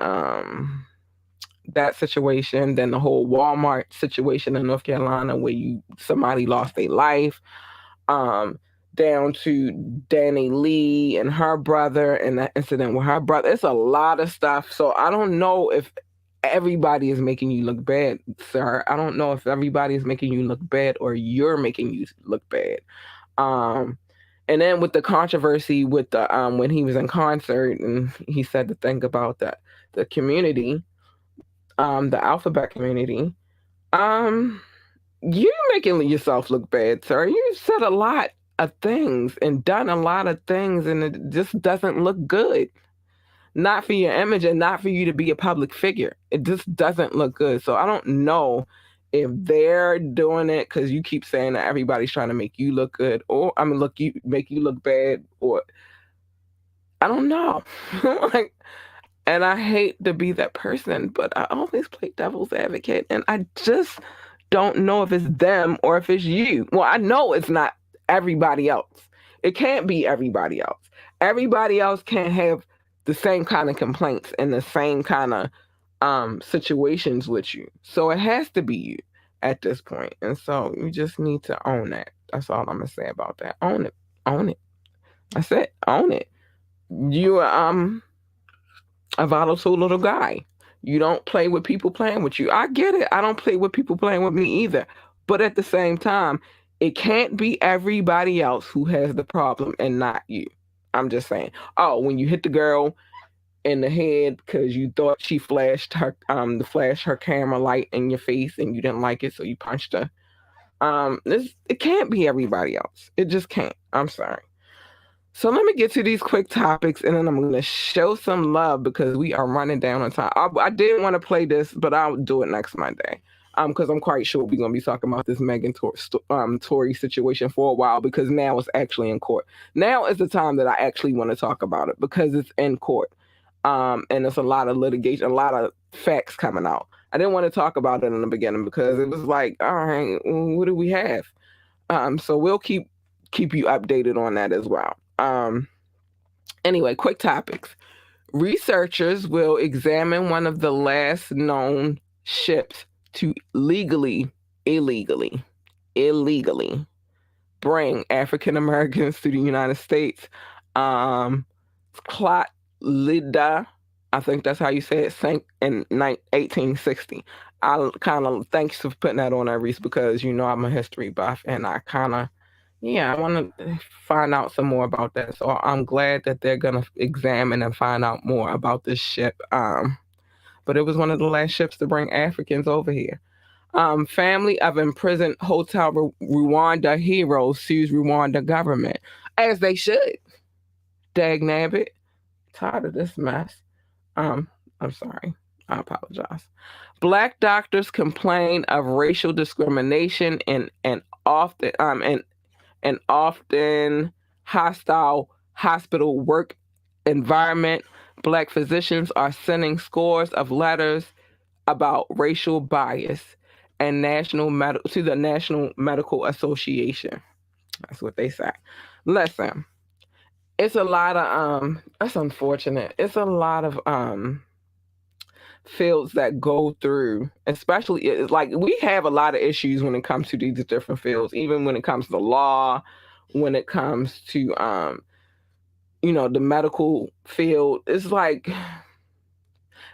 that situation, then the whole Walmart situation in North Carolina where somebody lost their life, down to Danny Lee and her brother and that incident with her brother. It's a lot of stuff. So I don't know if everybody is making you look bad, sir. I don't know if everybody is making you look bad or you're making you look bad. And then with the controversy with the when he was in concert and he said the thing about the community, the alphabet community, you're making yourself look bad, sir. You've said a lot of things and done a lot of things, and it just doesn't look good. Not for your image and not for you to be a public figure. It just doesn't look good. So I don't know if they're doing it because you keep saying that everybody's trying to make you look good, or make you look bad, or I don't know. Like, and I hate to be that person, but I always play devil's advocate, and I just don't know if it's them or if it's you. Well, I know it's not everybody else. It can't be everybody else. Everybody else can't have the same kind of complaints and the same kind of situations with you. So it has to be you at this point. And so you just need to own that. That's all I'm gonna say about that. Own it. Own it. That's it. Own it. You are a volatile little guy. You don't play with people playing with you. I get it. I don't play with people playing with me either. But at the same time, it can't be everybody else who has the problem and not you. I'm just saying. Oh, when you hit the girl in the head because you thought she flashed her camera light in your face and you didn't like it, so you punched her. It can't be everybody else. It just can't. I'm sorry. So let me get to these quick topics, and then I'm going to show some love because we are running down on time. I didn't want to play this, but I'll do it next Monday. Because I'm quite sure we're going to be talking about this Megan Tory situation for a while, because now it's actually in court. Now is the time that I actually want to talk about it because it's in court. And there's a lot of litigation, a lot of facts coming out. I didn't want to talk about it in the beginning because it was like, all right, what do we have? So we'll keep you updated on that as well. Anyway, quick topics. Researchers will examine one of the last known ships to illegally bring African Americans to the United States. Clot-Lida, I think that's how you say it, sank in 1860. Thanks for putting that on there, Reese, because you know I'm a history buff, and I want to find out some more about that. So I'm glad that they're going to examine and find out more about this ship. But it was one of the last ships to bring Africans over here. Family of imprisoned Hotel Rwanda heroes sues Rwanda government, as they should. Dag nabbit. Tired of this mess. I'm sorry. I apologize. Black doctors complain of racial discrimination and often hostile hospital work environment. Black physicians are sending scores of letters about racial bias and to the National Medical Association. That's what they say. Listen, it's a lot of that's unfortunate. It's a lot of fields that go through, especially it's like we have a lot of issues when it comes to these different fields, even when it comes to law, when it comes to the medical field. It's like,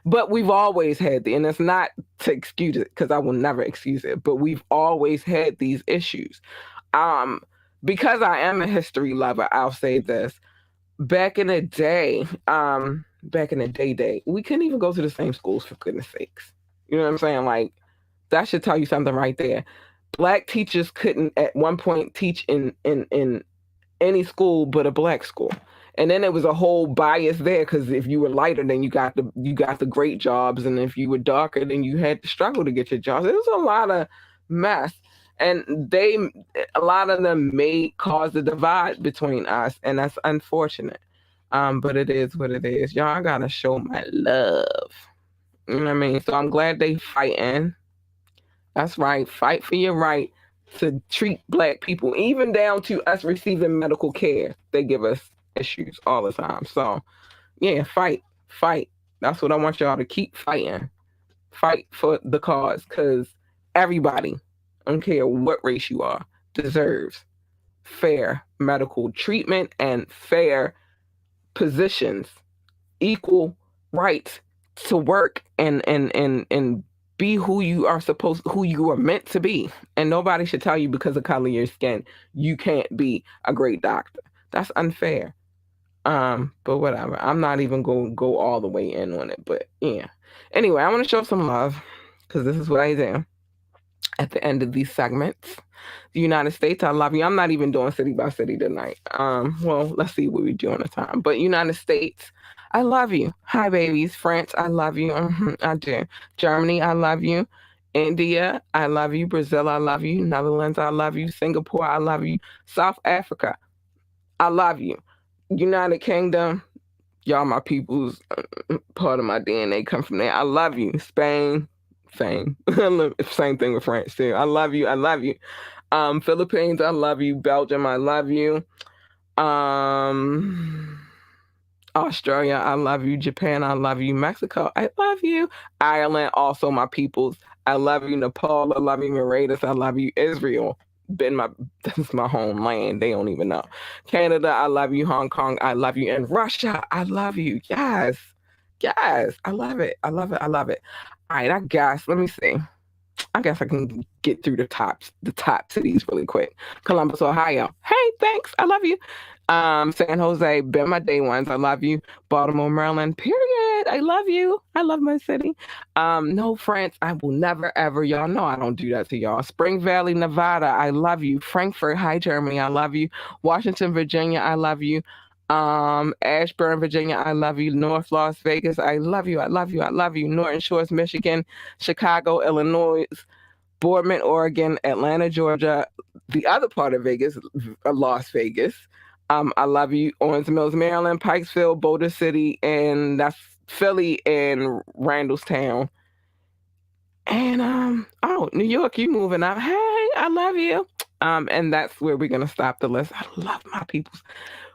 but we've always had and it's not to excuse it because I will never excuse it, but we've always had these issues. Because I am a history lover, I'll say this. Back in the day, we couldn't even go to the same schools, for goodness sakes. You know what I'm saying? Like, that should tell you something right there. Black teachers couldn't at one point teach in any school but a black school. And then there was a whole bias there because if you were lighter, then you got the great jobs, and if you were darker, then you had to struggle to get your jobs. It was a lot of mess. And a lot of them may cause a divide between us, and that's unfortunate. But it is what it is. Y'all gotta show my love. You know what I mean? So I'm glad they fighting. That's right. Fight for your right to treat Black people, even down to us receiving medical care. They give us issues all the time. So yeah, fight. That's what I want y'all to keep fighting. Fight for the cause, because everybody, I don't care what race you are, deserves fair medical treatment and fair positions, equal rights to work and be who you are meant to be. And nobody should tell you because of color of your skin you can't be a great doctor. That's unfair. But whatever. I'm not even going to go all the way in on it. But yeah. Anyway, I want to show some love because this is what I do at the end of these segments. The United States, I love you. I'm not even doing city by city tonight. Well, let's see what we do on the time. But United States, I love you. Hi, babies. France, I love you. I do. Germany, I love you. India, I love you. Brazil, I love you. Netherlands, I love you. Singapore, I love you. South Africa, I love you. United Kingdom, Y'all, my people's part of my DNA come from there. I love you. Spain, same. Same thing with France too. I love you. I love you. Philippines, I love you. Belgium, I love you. Australia, I love you. Japan, I love you. Mexico, I love you. Ireland, also my peoples. I love you. Nepal, I love you. Mauritius, I love you. Israel, this is my homeland. They don't even know. Canada, I love you. Hong Kong, I love you. And Russia, I love you. Yes. Yes. I love it. I love it. I love it. All right, I guess. Let me see. I guess I can get through the top cities really quick. Columbus, Ohio. Hey, thanks. I love you. San Jose, been my day ones. I love you. Baltimore, Maryland, period. I love you. I love my city. No, France, I will never, ever. Y'all know I don't do that to y'all. Spring Valley, Nevada, I love you. Frankfurt, hi, Germany, I love you. Washington, Virginia, I love you. Ashburn, Virginia, I love you. North Las Vegas, I love you. I love you. I love you. Norton Shores, Michigan, Chicago, Illinois, Boardman, Oregon, Atlanta, Georgia, the other part of Vegas, Las Vegas. I love you. Owens Mills, Maryland, Pikesville, Boulder City, and that's Philly and Randallstown. And New York, you moving up. Hey, I love you. And that's where we're gonna stop the list. I love my peoples.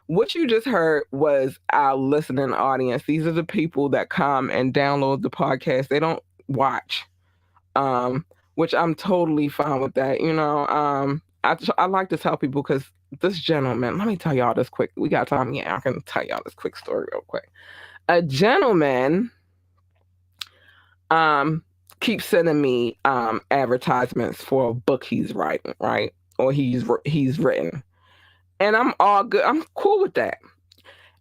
What you just heard was our listening audience. These are the people that come and download the podcast. They don't watch, which I'm totally fine with that. I like to tell people because this gentleman, let me tell y'all this quick. We got time. Yeah, I can tell y'all this quick story real quick. A gentleman keeps sending me advertisements for a book he's writing, right? Or he's written. And I'm all good. I'm cool with that.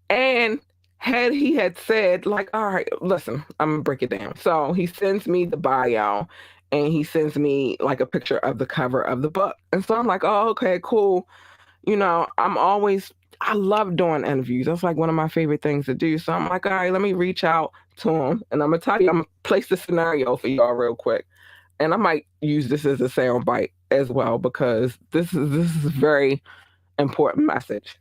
And he had said, like, all right, listen, I'm going to break it down. So he sends me the bio and he sends me like a picture of the cover of the book. And so I'm like, oh, okay, cool. I love doing interviews. That's like one of my favorite things to do. So I'm like, all right, let me reach out to him. And I'm going to tell you, I'm going to place the scenario for y'all real quick. And I might use this as a sound bite as well, because this is a very important message.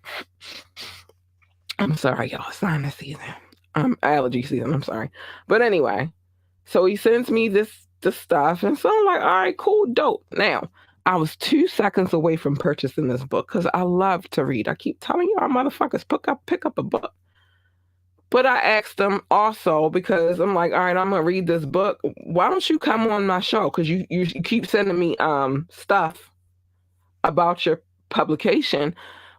I'm sorry, y'all. It's sinus season. Allergy season. I'm sorry. But anyway, so he sends me this stuff. And so I'm like, all right, cool, dope. Now, I was 2 seconds away from purchasing this book because I love to read. I keep telling y'all motherfuckers, pick up a book. But I asked them also because I'm like, all right, I'm going to read this book. Why don't you come on my show? Because you keep sending me stuff about your publication.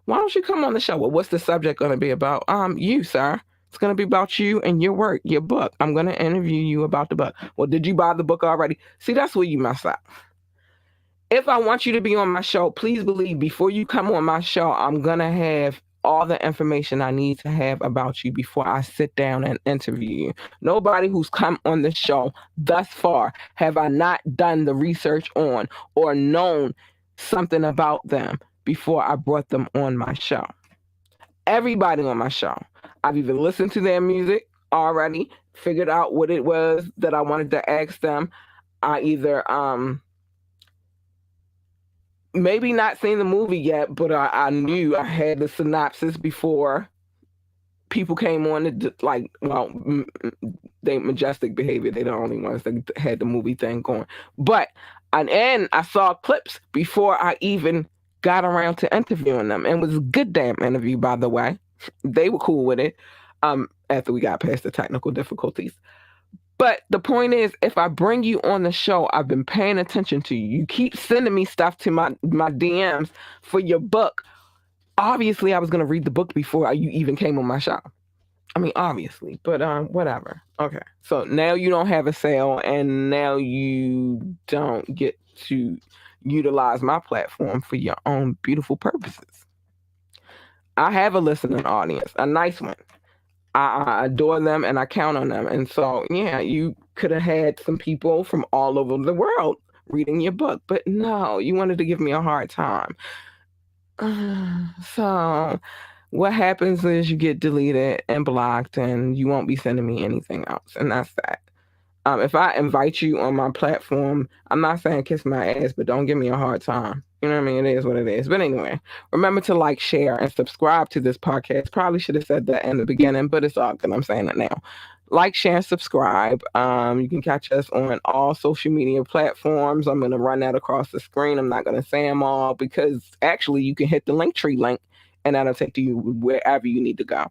Why don't you come on the show? Well, what's the subject going to be about? You, sir. It's going to be about you and your work, your book. I'm going to interview you about the book. Well, did you buy the book already? See, that's where you mess up. If I want you to be on my show, please believe before you come on my show, I'm going to have all the information I need to have about you before I sit down and interview you. Nobody who's come on the show thus far have I not done the research on or known something about them before I brought them on my show. Everybody on my show, I've either listened to their music already, figured out what it was that I wanted to ask them. I either maybe not seen the movie yet, but I knew I had the synopsis before people came on. They Majestic Behavior. They're the only ones that had the movie thing going. But and I saw clips before I even got around to interviewing them. And it was a good damn interview, by the way. They were cool with it after we got past the technical difficulties. But the point is, if I bring you on the show, I've been paying attention to you. You keep sending me stuff to my DMs for your book. Obviously, I was going to read the book before you even came on my show. I mean, obviously, but whatever. Okay. So now you don't have a sale, and now you don't get to utilize my platform for your own beautiful purposes. I have a listening audience, a nice one. I adore them and I count on them. And so, yeah, you could have had some people from all over the world reading your book, but no, you wanted to give me a hard time. So what happens is you get deleted and blocked and you won't be sending me anything else. And that's that. If I invite you on my platform, I'm not saying kiss my ass, but don't give me a hard time. You know what I mean? It is what it is. But anyway, remember to like, share, and subscribe to this podcast. Probably should have said that in the beginning, but it's all good. I'm saying it now. Like, share, and subscribe. You can catch us on all social media platforms. I'm going to run that across the screen. I'm not going to say them all because actually you can hit the Linktree link and that'll take you wherever you need to go.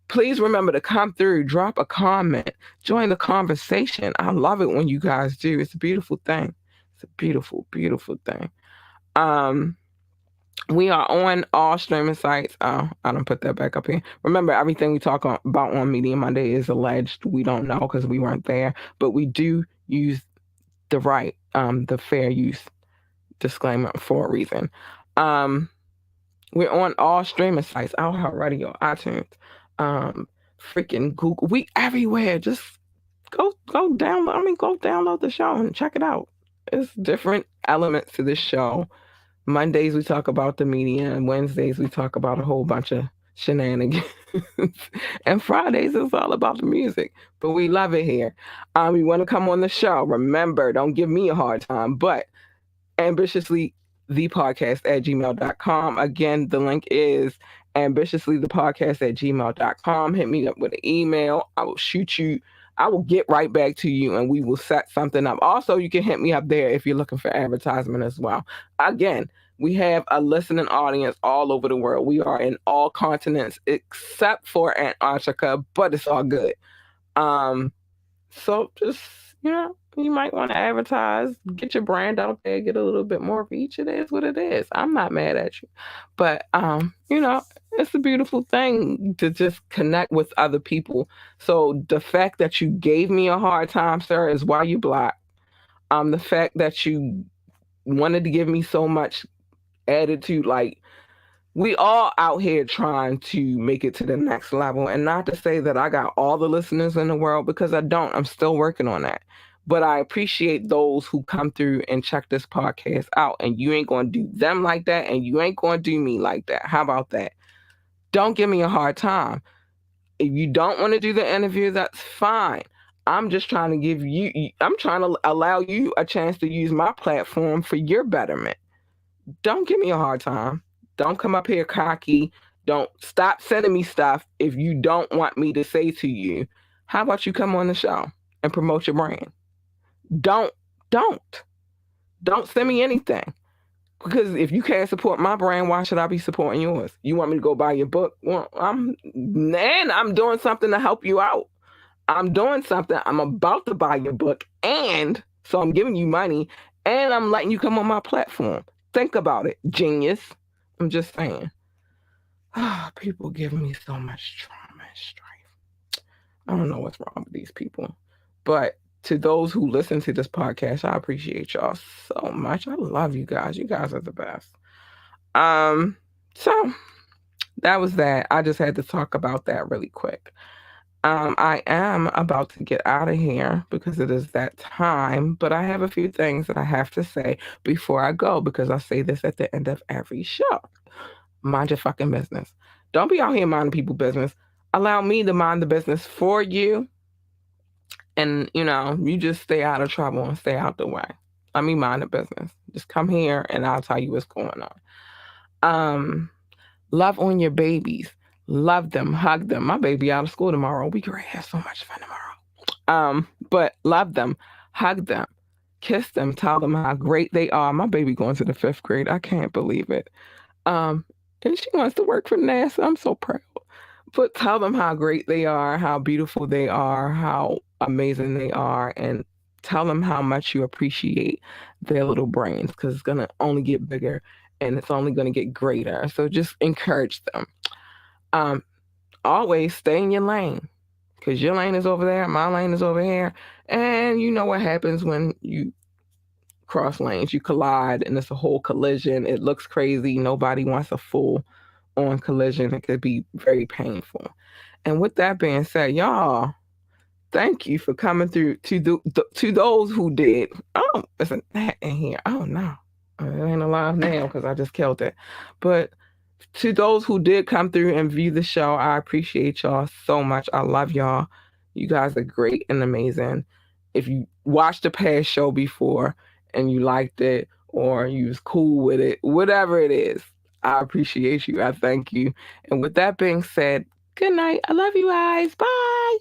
Please remember to come through, drop a comment, join the conversation. I love it when you guys do. It's a beautiful thing. It's a beautiful, beautiful thing. We are on all streaming sites. Oh, I don't put that back up here. Remember, everything we talk about on Media Monday is alleged. We don't know because we weren't there, but we do use the fair use disclaimer for a reason. We're on all streaming sites, iHeartRadio, iTunes, freaking Google. We everywhere. Just go download the show and check it out. It's different elements to this show. Mondays we talk about the media, and Wednesdays we talk about a whole bunch of shenanigans. And Fridays is all about the music. But we love it here. You want to come on the show? Remember, don't give me a hard time, but ambitiouslythepodcast@gmail.com. Again, the link is ambitiouslythepodcast@gmail.com. Hit me up with an email. I will shoot you. I will get right back to you and we will set something up. Also, you can hit me up there if you're looking for advertisement as well. Again, we have a listening audience all over the world. We are in all continents except for Antarctica, but it's all good. So just, you might want to advertise, get your brand out there, get a little bit more reach. It is what it is. I'm not mad at you. But, it's a beautiful thing to just connect with other people. So the fact that you gave me a hard time, sir, is why you blocked. The fact that you wanted to give me so much attitude, like, we all out here trying to make it to the next level. And not to say that I got all the listeners in the world, because I don't. I'm still working on that. But I appreciate those who come through and check this podcast out. And you ain't going to do them like that, and you ain't going to do me like that. How about that? Don't give me a hard time. If you don't want to do the interview, that's fine. I'm just trying to I'm trying to allow you a chance to use my platform for your betterment. Don't give me a hard time. Don't come up here cocky. Don't stop sending me stuff if you don't want me to say to you, how about you come on the show and promote your brand? Don't send me anything. Because if you can't support my brand, why should I be supporting yours? You want me to go buy your book? Well, I'm doing something to help you out. I'm doing something. I'm about to buy your book, and so I'm giving you money, and I'm letting you come on my platform. Think about it, genius. I'm just saying. People give me so much trauma and strife. I don't know what's wrong with these people. But to those who listen to this podcast, I appreciate y'all so much. I love you guys. You guys are the best. So that was that. I just had to talk about that really quick. I am about to get out of here because it is that time, but I have a few things that I have to say before I go, because I say this at the end of every show. Mind your fucking business. Don't be out here minding people's business. Allow me to mind the business for you. And, you just stay out of trouble and stay out the way. Let me mind the business. Just come here and I'll tell you what's going on. Love on your babies. Love them. Hug them. My baby out of school tomorrow. We gonna have so much fun tomorrow. But love them. Hug them. Kiss them. Tell them how great they are. My baby going to the 5th grade. I can't believe it. And she wants to work for NASA. I'm so proud. But tell them how great they are, how beautiful they are, how amazing they are, and tell them how much you appreciate their little brains, because it's going to only get bigger and it's only going to get greater. So just encourage them. Always stay in your lane, because your lane is over there, my lane is over here, and you know what happens when you cross lanes. You collide and it's a whole collision. It looks crazy. Nobody wants a full on collision. It could be very painful. And with that being said, y'all, thank you for coming through. To those who did. Oh, there's a gnat in here. Oh no, it ain't alive now because I just killed it. But to those who did come through and view the show, I appreciate y'all so much. I love y'all. You guys are great and amazing. If you watched the past show before and you liked it, or you was cool with it, whatever it is. I appreciate you. I thank you. And with that being said, good night. I love you guys. Bye.